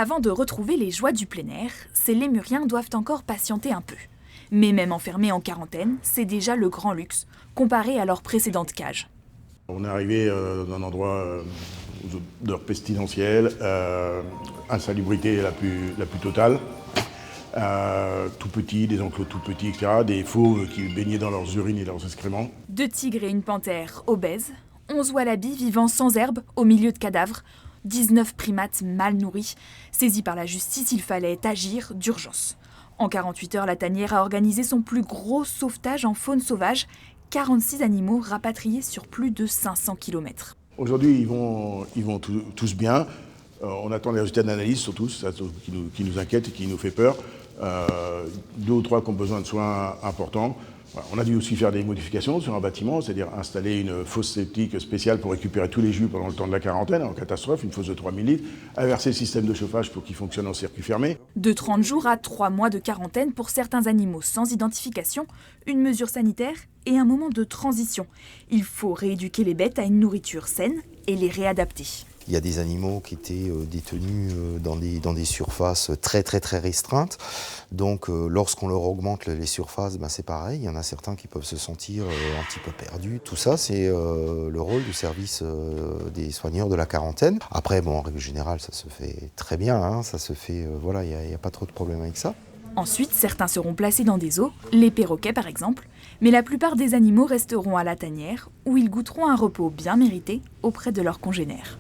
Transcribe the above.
Avant de retrouver les joies du plein air, ces lémuriens doivent encore patienter un peu. Mais même enfermés en quarantaine, c'est déjà le grand luxe, comparé à leur précédente cage. On est arrivé dans un endroit d'heure pestilentielle, insalubrité la plus totale, tout petit, des enclos tout petits, etc., des fauves qui baignaient dans leurs urines et leurs excréments. 2 tigres et une panthère obèses, 11 wallabies vivant sans herbe au milieu de cadavres, 19 primates mal nourris. Saisis par la justice, il fallait agir d'urgence. En 48 heures, la tanière a organisé son plus gros sauvetage en faune sauvage, 46 animaux rapatriés sur plus de 500 km. Aujourd'hui, ils vont tous bien. On attend les résultats d'analyse, surtout, c'est ça qui nous inquiète et qui nous fait peur. 2 ou 3 qui ont besoin de soins importants. Voilà. On a dû aussi faire des modifications sur un bâtiment, c'est-à-dire installer une fosse septique spéciale pour récupérer tous les jus pendant le temps de la quarantaine, en catastrophe, une fosse de 3000 litres, inverser le système de chauffage pour qu'il fonctionne en circuit fermé. De 30 jours à 3 mois de quarantaine pour certains animaux sans identification, une mesure sanitaire et un moment de transition. Il faut rééduquer les bêtes à une nourriture saine et les réadapter. Il y a des animaux qui étaient détenus dans des surfaces très restreintes. Donc lorsqu'on leur augmente les surfaces, c'est pareil. Il y en a certains qui peuvent se sentir un petit peu perdus. Tout ça, c'est le rôle du service des soigneurs de la quarantaine. Après, en règle générale, ça se fait très bien. Ça se fait, il n'y a pas trop de problème avec ça. Ensuite, certains seront placés dans des eaux, les perroquets par exemple, mais la plupart des animaux resteront à la tanière où ils goûteront un repos bien mérité auprès de leurs congénères.